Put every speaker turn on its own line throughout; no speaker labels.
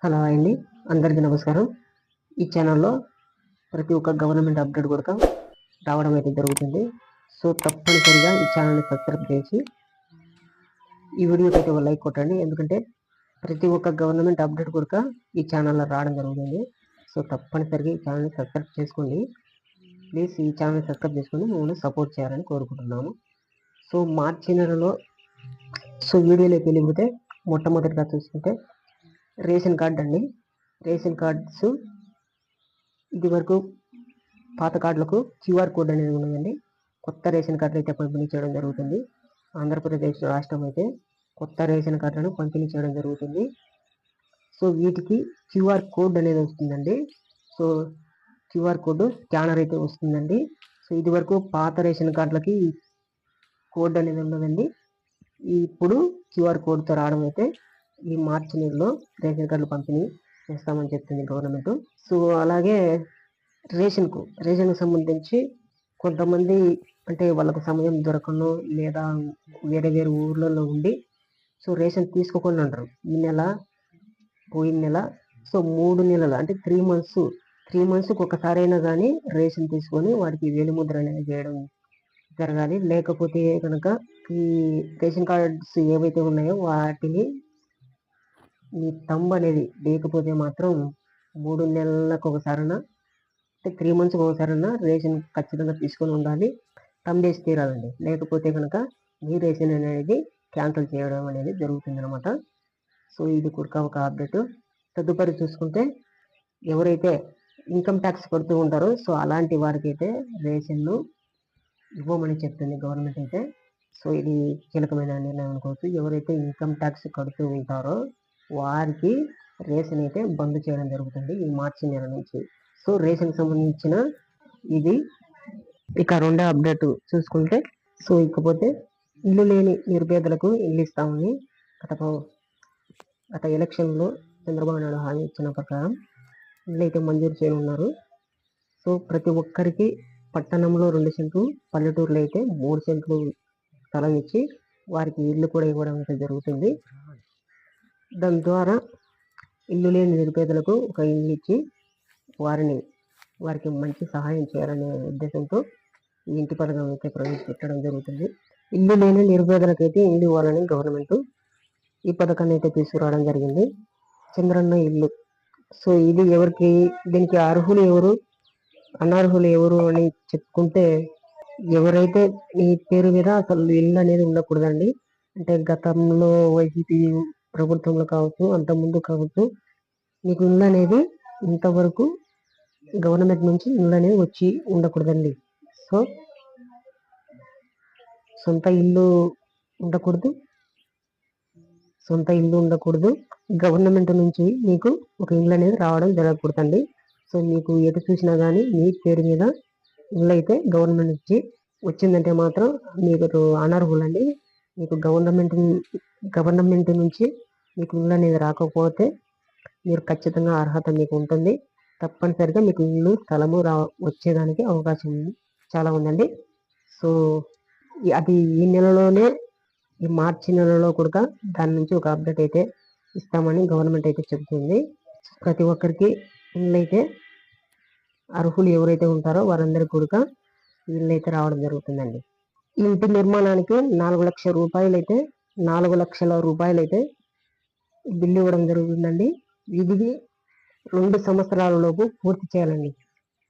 Hello అండి, అందరికీ నమస్కారం. ఈ ఛానల్లో ప్రతి ఒక్క గవర్నమెంట్ అప్డేట్ కూడా రావడం అయితే జరుగుతుంది. సో తప్పనిసరిగా ఈ ఛానల్ని సబ్స్క్రైబ్ చేసి ఈ వీడియోకి అయితే ఒక లైక్ కొట్టండి. ఎందుకంటే ప్రతి ఒక్క గవర్నమెంట్ అప్డేట్ కూడా ఈ ఛానల్లో రావడం జరుగుతుంది. సో తప్పనిసరిగా ఈ ఛానల్ని సబ్స్క్రైబ్ చేసుకోండి. ప్లీజ్ ఈ ఛానల్ని సబ్స్క్రైబ్ చేసుకొని మమ్మల్ని సపోర్ట్ చేయాలని కోరుకుంటున్నాము. సో మార్చి నెలలో వీడియోలోకి వెళ్ళిపోతే మొట్టమొదటిగా చూసుకుంటే రేషన్ కార్డ్ అండి. రేషన్ కార్డ్స్ ఇది వరకు పాత కార్డులకు క్యూఆర్ కోడ్ అనేది ఉన్నదండి. కొత్త రేషన్ కార్డులు అయితే పంపిణీ చేయడం జరుగుతుంది. ఆంధ్రప్రదేశ్ రాష్ట్రం అయితే కొత్త రేషన్ కార్డులను పంపిణీ చేయడం జరుగుతుంది. సో వీటికి క్యూఆర్ కోడ్ అనేది వస్తుందండి. సో క్యూఆర్ కోడ్ స్కానర్ అయితే వస్తుందండి. సో ఇది వరకు పాత రేషన్ కార్డులకి కోడ్ అనేది ఉన్నదండి. ఇప్పుడు క్యూఆర్ కోడ్తో రావడం అయితే ఈ మార్చి నెలలో రేషన్ కార్డులు పంపిణీ చేస్తామని చెప్తుంది గవర్నమెంట్. సో అలాగే రేషన్కు సంబంధించి కొంతమంది అంటే వాళ్ళకు సమయం దొరకను లేదా వేరే వేరే ఊర్లలో ఉండి సో రేషన్ తీసుకోకుండా ఉంటారు. ఈ నెల పోయిన నెల సో 3 నెలలు అంటే 3 మంత్స్కి ఒకసారైనా కానీ రేషన్ తీసుకొని వాటికి వేలిముద్ర అనేది చేయడం జరగాలి. లేకపోతే కనుక ఈ రేషన్ కార్డ్స్ ఏవైతే ఉన్నాయో వాటిని మీ తంబ్ అనేది లేకపోతే మాత్రం 3 నెలలకు ఒకసారైనా అంటే 3 మంత్స్కి ఒకసారైనా రేషన్ ఖచ్చితంగా తీసుకొని ఉండాలి. తంబ్ వేసి తీరాలండి. లేకపోతే కనుక మీ రేషన్ అనేది క్యాన్సిల్ చేయడం అనేది జరుగుతుంది అనమాట. సో ఇది కూడా ఒక అప్డేట్. తదుపరి చూసుకుంటే ఎవరైతే ఇన్కమ్ ట్యాక్స్ కడుతూ ఉంటారో సో అలాంటి వారికి అయితే రేషన్ను ఇవ్వమని చెప్తుంది గవర్నమెంట్ అయితే. సో ఇది కీలకమైన నిర్ణయం అనుకోవచ్చు. ఎవరైతే ఇన్కమ్ ట్యాక్స్ కడుతూ ఉంటారో వారికి రేషన్ అయితే బంద్ చేయడం జరుగుతుంది ఈ మార్చి నెల నుంచి. సో రేషన్ సంబంధించిన ఇది. ఇక రెండో అప్డేట్ చూసుకుంటే సో ఇకపోతే ఇల్లు లేని నిరుపేదలకు ఇల్లు ఇస్తామని గత ఎలక్షన్లో చంద్రబాబు నాయుడు హామీ ఇచ్చిన ప్రకారం ఇల్లు అయితే మంజూరు చేయనున్నారు. సో ప్రతి ఒక్కరికి పట్టణంలో 2 సెంట్లు, పల్లెటూరులో అయితే 3 సెంట్లు స్థలం ఇచ్చి వారికి ఇల్లు కూడా ఇవ్వడం అయితే జరుగుతుంది. దాని ద్వారా ఇల్లు లేని నిరుపేదలకు ఒక ఇల్లు ఇచ్చి వారికి మంచి సహాయం చేయాలనే ఉద్దేశంతో ఈ ఇంటి పథకం అయితే ప్రవేశపెట్టడం జరుగుతుంది. ఇల్లు లేని నిరుపేదలకైతే ఇల్లు ఇవ్వాలని గవర్నమెంట్ ఈ పథకాన్ని అయితే తీసుకురావడం జరిగింది. చంద్రన్న ఇల్లు. సో ఇది ఎవరికి, దీనికి అర్హులు ఎవరు అనర్హులు ఎవరు అని చెప్పుకుంటే ఎవరైతే ఈ పేరు మీద అసలు ఇల్లు అనేది ఉండకూడదండి. అంటే గతంలో వైసీపీ ప్రభుత్వంలో కావచ్చు, అంత ముందు కావచ్చు, మీకు ఇల్లు అనేది ఇంతవరకు గవర్నమెంట్ నుంచి ఇల్లు అనేది వచ్చి ఉండకూడదండి. సో సొంత ఇల్లు ఉండకూడదు. గవర్నమెంట్ నుంచి మీకు ఒక ఇల్లు అనేది రావడం జరగకూడదండి. సో మీకు ఎటు చూసినా కానీ మీ పేరు మీద ఇల్లు అయితే గవర్నమెంట్ నుంచి వచ్చిందంటే మాత్రం మీకు అనర్హులండి. మీకు గవర్నమెంట్ నుంచి మీకు ఇల్లు అనేది రాకపోతే మీరు ఖచ్చితంగా అర్హత మీకు ఉంటుంది. తప్పనిసరిగా మీకు ఇల్లు స్థలము వచ్చేదానికి అవకాశం చాలా ఉందండి. సో అది ఈ నెలలోనే, ఈ మార్చి నెలలో కూడా దాని నుంచి ఒక అప్డేట్ అయితే ఇస్తామని గవర్నమెంట్ అయితే చెబుతుంది. ప్రతి ఒక్కరికి ఇల్లు అయితే అర్హులు ఎవరైతే ఉంటారో వారందరికీ కూడా ఇల్లు అయితే రావడం జరుగుతుందండి. ఇంటి నిర్మాణానికి 4 లక్షల రూపాయలు అయితే 4 లక్షల రూపాయలు అయితే బిల్లు ఇవ్వడం జరుగుతుందండి. ఇది 2 సంవత్సరాల లోపు పూర్తి చేయాలండి.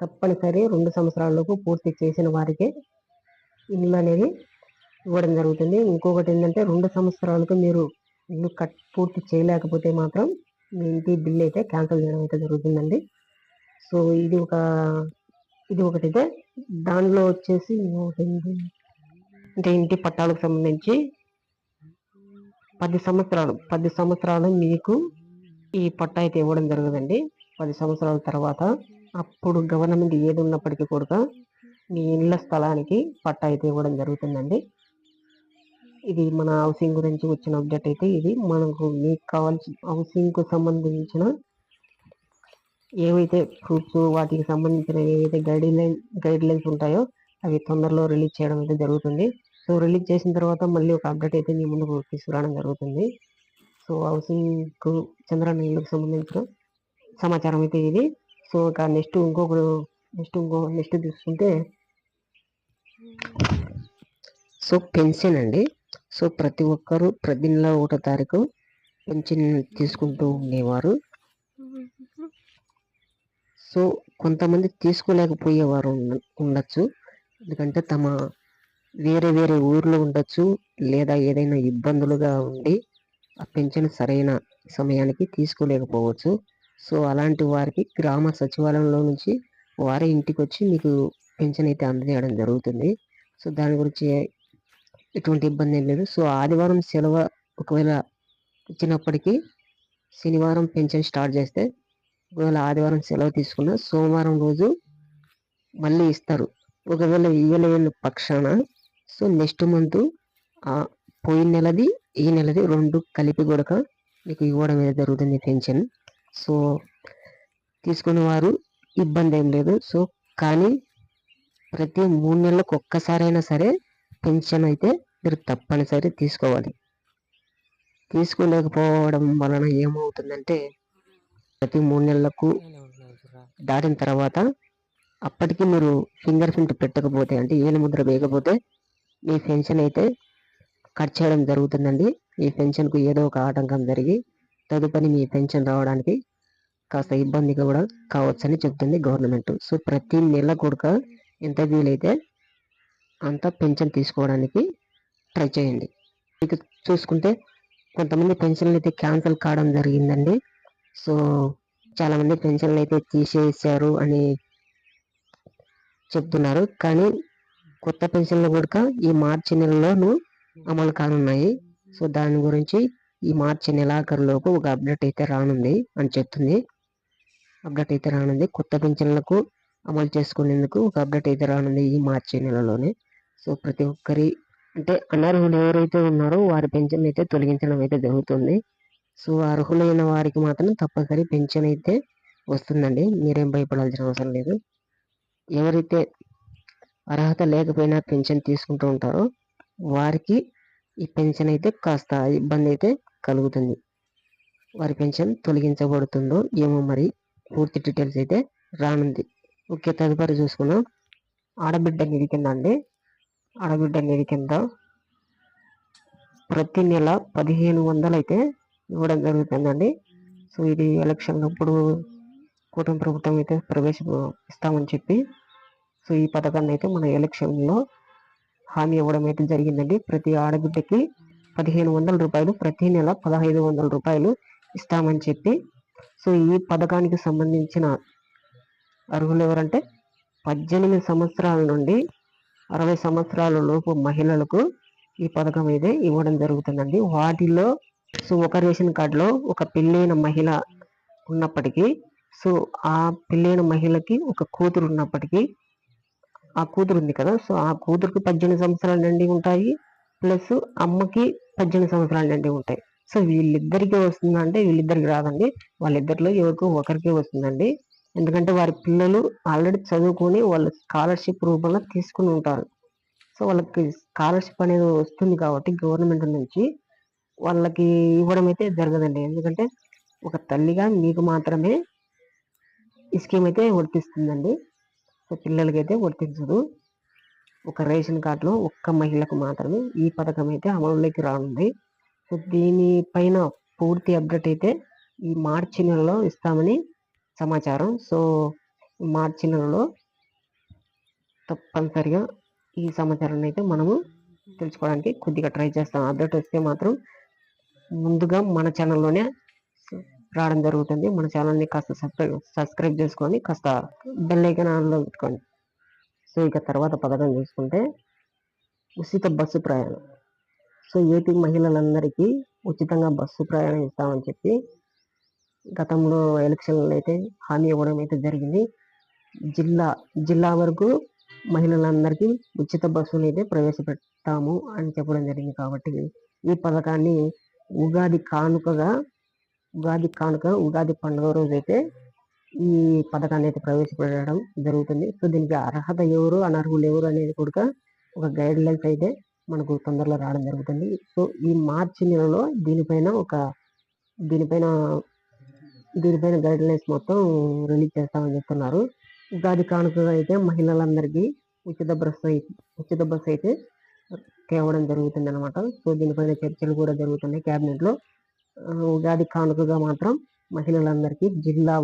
తప్పనిసరి 2 సంవత్సరాల లోపు పూర్తి చేసిన వారికే ఇల్లు అనేది ఇవ్వడం జరుగుతుంది. ఇంకొకటి ఏంటంటే 2 సంవత్సరాలకు మీరు ఇల్లు పూర్తి చేయలేకపోతే మాత్రం మీ ఇంటి బిల్లు అయితే క్యాన్సిల్ చేయడం అయితే జరుగుతుందండి. సో ఇది ఒకటైతే. దానిలో వచ్చేసి అంటే ఇంటి పట్టాలకు సంబంధించి 10 సంవత్సరాలు మీకు ఈ పట్టా అయితే ఇవ్వడం జరగదండి. 10 సంవత్సరాల తర్వాత అప్పుడు గవర్నమెంట్ ఏది ఉన్నప్పటికీ కూడా మీ ఇళ్ళ స్థలానికి పట్టా అయితే ఇవ్వడం జరుగుతుందండి. ఇది మన హౌసింగ్ గురించి వచ్చిన అప్డేట్ అయితే ఇది. మీకు కావాల్సిన హౌసింగ్కు సంబంధించిన ఏవైతే ప్రూఫ్స్, వాటికి సంబంధించిన ఏవైతే గైడ్ లైన్స్ ఉంటాయో అవి తొందరలో రిలీజ్ చేయడం అయితే జరుగుతుంది. సో రిలీజ్ చేసిన తర్వాత మళ్ళీ ఒక అప్డేట్ అయితే మీ ముందుకు తీసుకురావడం జరుగుతుంది. సో హౌసింగ్ చంద్రన్న ఇళ్ళకు సంబంధించిన సమాచారం అయితే ఇది. సో ఇక నెక్స్ట్ తీసుకుంటే సో పెన్షన్ అండి. సో ప్రతి ఒక్కరు ప్రతి నెల 1వ తారీఖు పెన్షన్ తీసుకుంటూ ఉండేవారు. సో కొంతమంది తీసుకోలేకపోయేవారు ఉండొచ్చు, ఎందుకంటే తమ వేరే వేరే ఊర్లో ఉండొచ్చు, లేదా ఏదైనా ఇబ్బందులుగా ఉండి ఆ పెన్షన్ సరైన సమయానికి తీసుకోలేకపోవచ్చు. సో అలాంటి వారికి గ్రామ సచివాలయంలో నుంచి వారే ఇంటికి వచ్చి మీకు పెన్షన్ అయితే అందజేయడం జరుగుతుంది. సో దాని గురించి ఎటువంటి ఇబ్బంది ఏం లేదు. సో ఆదివారం సెలవు ఒకవేళ ఇచ్చినప్పటికీ శనివారం పెన్షన్ స్టార్ట్ చేస్తే, ఒకవేళ ఆదివారం సెలవు తీసుకున్న సోమవారం రోజు మళ్ళీ ఇస్తారు. ఒకవేళ ఇవ్వలేని పక్షాన సో నెక్స్ట్ మంత్ పోయిన నెలది ఈ నెలది 2 కలిపి కూడా మీకు ఇవ్వడం అనేది జరుగుతుంది పెన్షన్. సో తీసుకునే వారు ఇబ్బంది ఏం లేదు. సో కానీ ప్రతి 3 నెలలకు ఒక్కసారైనా సరే పెన్షన్ అయితే మీరు తప్పనిసరి తీసుకోవాలి. తీసుకోలేకపోవడం వలన ఏమవుతుందంటే ప్రతి 3 నెలలకు దాటిన తర్వాత అప్పటికి మీరు ఫింగర్ ప్రింట్ పెట్టకపోతే, అంటే ఏలు ముద్ర వేయకపోతే మీ పెన్షన్ అయితే కట్ చేయడం జరుగుతుందండి. ఈ పెన్షన్కు ఏదో ఒక ఆటంకం జరిగి తదుపరి మీ పెన్షన్ రావడానికి కాస్త ఇబ్బందిగా కూడా కావచ్చని చెప్తుంది గవర్నమెంట్. సో ప్రతి నెల కూడా ఎంత వీలైతే అంత పెన్షన్ తీసుకోవడానికి ట్రై చేయండి. ఇక చూసుకుంటే కొంతమంది పెన్షన్లు అయితే క్యాన్సిల్ కావడం జరిగిందండి. సో చాలామంది పెన్షన్లు అయితే తీసేశారు అని చెప్తున్నారు, కానీ కొత్త పెన్షన్లు కూడా ఈ మార్చి నెలలోనూ అమలు కానున్నాయి. సో దాని గురించి ఈ మార్చి నెలాఖరులోపు ఒక అప్డేట్ అయితే రానుంది అని చెప్తుంది. కొత్త పెన్షన్లకు అమలు చేసుకునేందుకు ఒక అప్డేట్ అయితే రానుంది ఈ మార్చి నెలలోనే. సో ప్రతి ఒక్కరి అంటే అనర్హులు ఎవరైతే ఉన్నారో వారి పెన్షన్ అయితే తొలగించడం అయితే జరుగుతుంది. సో అర్హులైన వారికి మాత్రం తప్పనిసరి పెన్షన్ అయితే వస్తుందండి, మీరేం భయపడాల్సిన అవసరం లేదు. ఎవరైతే అర్హత లేకపోయినా పెన్షన్ తీసుకుంటూ ఉంటారో వారికి ఈ పెన్షన్ అయితే కాస్త ఇబ్బంది అయితే కలుగుతుంది. వారి పెన్షన్ తొలగించబడుతుందో ఏమో, మరి పూర్తి డీటెయిల్స్ అయితే రానుంది. ఓకే, తదుపరి చూసుకున్నాం ఆడబిడ్డ నిధి కింద అండి. ఆడబిడ్డ నిధి కింద ప్రతి నెల 1500 అయితే ఇవ్వడం జరుగుతుందండి. సో ఇది ఎలక్షన్ అప్పుడు కూటమి ప్రభుత్వం అయితే ఇస్తామని చెప్పి సో ఈ పథకాన్ని అయితే మన ఎలక్షన్లో హామీ ఇవ్వడం అయితే జరిగిందండి. ప్రతి ఆడబిడ్డకి 1500 రూపాయలు, ప్రతి నెల 1500 రూపాయలు ఇస్తామని చెప్పి. సో ఈ పథకానికి సంబంధించిన అర్హులు ఎవరంటే 18 సంవత్సరాల నుండి 60 సంవత్సరాల లోపు మహిళలకు ఈ పథకం అయితే ఇవ్వడం జరుగుతుందండి. వాటిలో సో ఒక రేషన్ కార్డులో ఒక పెళ్ళైన మహిళ ఉన్నప్పటికీ, సో ఆ పెళ్ళైన మహిళకి ఒక కూతురు ఉన్నప్పటికీ, ఆ కూతురు ఉంది కదా, సో ఆ కూతురుకి 18 సంవత్సరాలు నిండి ఉంటాయి, ప్లస్ అమ్మకి 18 సంవత్సరాలు నిండి ఉంటాయి. సో వీళ్ళిద్దరికీ వస్తుందంటే వీళ్ళిద్దరికి రాదండి, వాళ్ళిద్దరిలో ఎవరికో ఒకరికే వస్తుందండి. ఎందుకంటే వారి పిల్లలు ఆల్రెడీ చదువుకొని వాళ్ళు స్కాలర్షిప్ రూపంలో తీసుకుని ఉంటారు. సో వాళ్ళకి స్కాలర్షిప్ అనేది వస్తుంది కాబట్టి గవర్నమెంట్ నుంచి వాళ్ళకి ఇవ్వడం అయితే జరగదండి. ఎందుకంటే ఒక తల్లిగా మీకు మాత్రమే ఈ స్కీమ్ అయితే వర్తిస్తుందండి. సో పిల్లలకి అయితే వర్తించదు. ఒక రేషన్ కార్డులో ఒక్క మహిళకు మాత్రమే ఈ పథకం అయితే అమలులోకి రానుంది. సో దీనిపైన పూర్తి అప్డేట్ అయితే ఈ మార్చి నెలలో ఇస్తామని సమాచారం. సో మార్చి నెలలో తప్పనిసరిగా ఈ సమాచారాన్ని అయితే మనము తెలుసుకోవడానికి కొద్దిగా ట్రై చేస్తాం. అప్డేట్ వస్తే మాత్రం ముందుగా మన ఛానల్లోనే రావడం జరుగుతుంది. మన ఛానల్ని కాస్త సబ్స్క్రైబ్ చేసుకొని కాస్త బెల్ ఐకాన్ ఆన్లో పెట్టుకోండి. సో ఇక తర్వాత పథకం చూసుకుంటే ఉచిత బస్సు ప్రయాణం. సో ఏపీ మహిళలందరికీ ఉచితంగా బస్సు ప్రయాణం ఇస్తామని చెప్పి గతంలో ఎలక్షన్లో అయితే హామీ ఇవ్వడం అయితే జరిగింది. జిల్లా వరకు మహిళలందరికీ ఉచిత బస్సులు అయితే ప్రవేశపెడతాము అని చెప్పడం జరిగింది. కాబట్టి ఈ పథకాన్ని ఉగాది పండుగ రోజు అయితే ఈ పథకాన్ని అయితే ప్రవేశపెట్టడం జరుగుతుంది. సో దీనికి అర్హత ఎవరు, అనర్హులు ఎవరు అనేది కూడా ఒక గైడ్ లైన్స్ అయితే మనకు తొందరలో రావడం జరుగుతుంది. సో ఈ మార్చి నెలలో దీనిపైన గైడ్ లైన్స్ మొత్తం రిలీజ్ చేస్తామని చెప్తున్నారు. ఉగాది కానుకగా అయితే మహిళలందరికీ ఉచిత బస్సు అయితే తేవడం జరుగుతుంది అనమాట. సో దీనిపైన చర్చలు కూడా జరుగుతున్నాయి క్యాబినెట్ లో. ఉగాది కానుకగా మాత్రం మహిళలందరికీ జిల్లా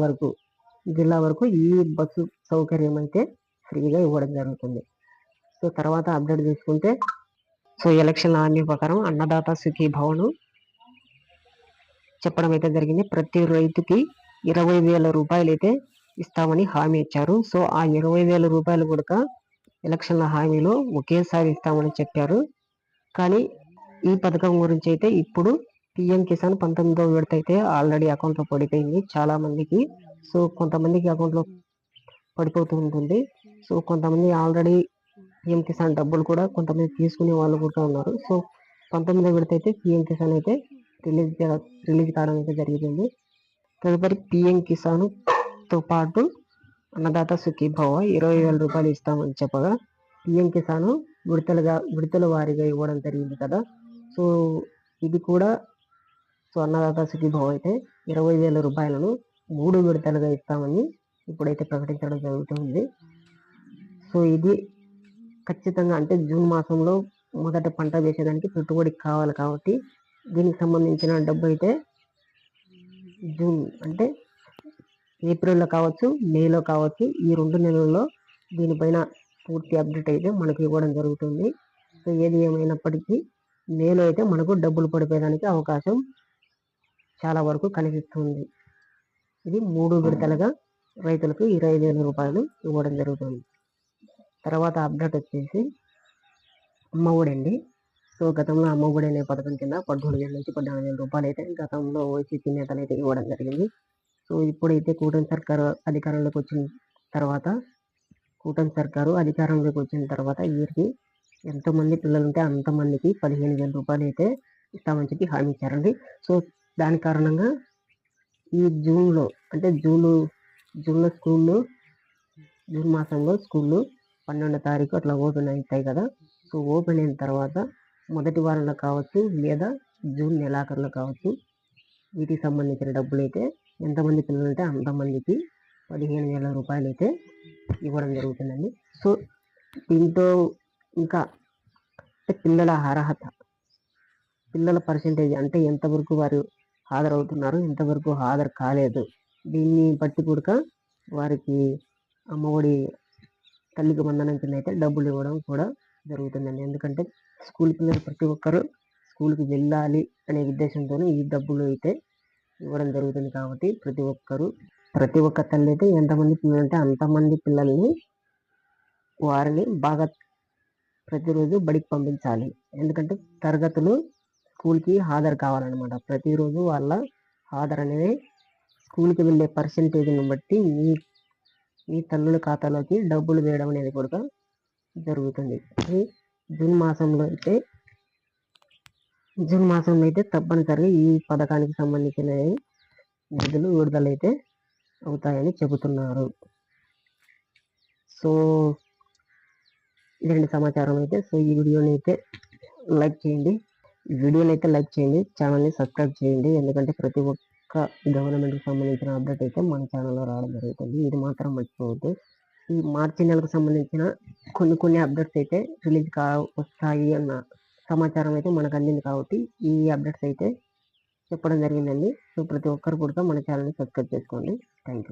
వరకు ఈ బస్సు సౌకర్యం అయితే ఫ్రీగా ఇవ్వడం జరుగుతుంది. సో తర్వాత అప్డేట్ తీసుకుంటే, సో ఎలక్షన్ హామీ ప్రకారం అన్నదాత సుఖీభవను చెప్పడం అయితే జరిగింది. ప్రతి రైతుకి 20,000 రూపాయలు అయితే ఇస్తామని హామీ ఇచ్చారు. సో ఆ 20,000 రూపాయలు కూడా ఎలక్షన్ల హామీలో ఒకేసారి ఇస్తామని చెప్పారు. కానీ ఈ పథకం గురించి అయితే ఇప్పుడు పిఎం కిసాన్ 19వ విడత అయితే ఆల్రెడీ అకౌంట్లో పడిపోయింది చాలా మందికి. సో కొంతమందికి అకౌంట్లో పడిపోతూ ఉంటుంది. సో కొంతమంది ఆల్రెడీ పిఎం కిసాన్ డబ్బులు కూడా కొంతమంది తీసుకునే వాళ్ళు కూడా ఉన్నారు. సో 19వ విడత అయితే పిఎం కిసాన్ అయితే రిలీజ్ కావడం అయితే జరుగుతుంది. తదుపరి పిఎం కిసాన్ తో పాటు అన్నదాత సుఖీభవ 20,000 రూపాయలు ఇస్తామని చెప్పగా, పిఎం కిసాన్ విడతల వారీగా ఇవ్వడం జరిగింది కదా. సో ఇది కూడా అన్నదాత సుఖీభవ అయితే 20,000 రూపాయలను 3 విడతలుగా ఇస్తామని ఇప్పుడైతే ప్రకటించడం జరుగుతుంది. సో ఇది ఖచ్చితంగా అంటే జూన్ మాసంలో మొదట పంట వేసేదానికి పెట్టుబడికి కావాలి కాబట్టి దీనికి సంబంధించిన డబ్బు అయితే జూన్ అంటే ఏప్రిల్లో కావచ్చు, మేలో కావచ్చు, ఈ 2 నెలల్లో దీనిపైన పూర్తి అప్డేట్ అయితే మనకు ఇవ్వడం జరుగుతుంది. సో ఏది ఏమైనప్పటికీ మేలో అయితే మనకు డబ్బులు పడిపోయడానికి అవకాశం చాలా వరకు కనిపిస్తుంది. ఇది 3 విడతలుగా రైతులకు 25,000 రూపాయలు ఇవ్వడం జరుగుతుంది. తర్వాత అప్డేట్ వచ్చేసి అమ్మఒడి అండి. సో గతంలో అమ్మఒడి అనే పథకం కింద 13,000 నుంచి 14,000 రూపాయలు అయితే గతంలో వైసీపీ నేతలు అయితే ఇవ్వడం జరిగింది. సో ఇప్పుడైతే కూటమి సర్కారు అధికారంలోకి వచ్చిన తర్వాత వీరికి ఎంతమంది పిల్లలు ఉంటే అంతమందికి 15,000 రూపాయలు అయితే ఇస్తామని చెప్పి హామీ ఇచ్చారండి. సో దాని కారణంగా ఈ జూన్ మాసంలో స్కూళ్ళు 12వ తారీఖు అట్లా ఓపెన్ అవుతాయి కదా. సో ఓపెన్ అయిన తర్వాత మొదటి వారంలో కావచ్చు లేదా జూన్ నెలాఖరులో కావచ్చు వీటికి సంబంధించిన డబ్బులు అయితే ఎంతమంది పిల్లలు ఉంటే అంతమందికి 15,000 రూపాయలు అయితే ఇవ్వడం జరుగుతుందండి. సో దీంతో ఇంకా పిల్లల అర్హత, పిల్లల పర్సెంటేజ్ అంటే ఎంతవరకు వారు హాజరవుతున్నారు, ఎంతవరకు హాజరు కాలేదు, దీన్ని బట్టి కూడా వారికి అమ్మఒడి తల్లికి వందనం కింద అయితే డబ్బులు ఇవ్వడం కూడా జరుగుతుందండి. ఎందుకంటే స్కూల్ పిల్లలు ప్రతి ఒక్కరూ స్కూల్కి వెళ్ళాలి అనే ఉద్దేశంతోనే ఈ డబ్బులు అయితే ఇవ్వడం జరుగుతుంది. కాబట్టి ప్రతి ఒక్క తల్లి అయితే ఎంతమంది పిల్లలు అంటే అంతమంది పిల్లల్ని వారిని బాగా ప్రతిరోజు బడికి పంపించాలి. ఎందుకంటే తరగతులు స్కూల్కి హాజరు కావాలన్నమాట. ప్రతిరోజు వాళ్ళ హాజరు అనేది స్కూల్కి వెళ్ళే పర్సెంటేజ్ని బట్టి మీ తల్లుల ఖాతాలోకి డబ్బులు వేయడం అనేది కూడా జరుగుతుంది. జూన్ మాసంలో అయితే తప్పనిసరిగా ఈ పథకానికి సంబంధించిన నిధులు విడుదలైతే అవుతాయని చెబుతున్నారు. సో ఇలాంటి సమాచారం అయితే సో ఈ వీడియోని అయితే లైక్ చేయండి, ఛానల్ని సబ్స్క్రైబ్ చేయండి. ఎందుకంటే ప్రతి ఒక్క గవర్నమెంట్కి సంబంధించిన అప్డేట్ అయితే మన ఛానల్లో రావడం జరుగుతుంది. ఇది మాత్రం మర్చిపోవద్దు. ఈ మార్చి నెలకు సంబంధించిన కొన్ని అప్డేట్స్ అయితే రిలీజ్ వస్తాయి అన్న సమాచారం అయితే మనకు అందింది కాబట్టి ఈ అప్డేట్స్ అయితే చెప్పడం జరిగిందండి. సో ప్రతి ఒక్కరు కూడా మన ఛానల్ని సబ్స్క్రైబ్ చేసుకోండి. Thank you.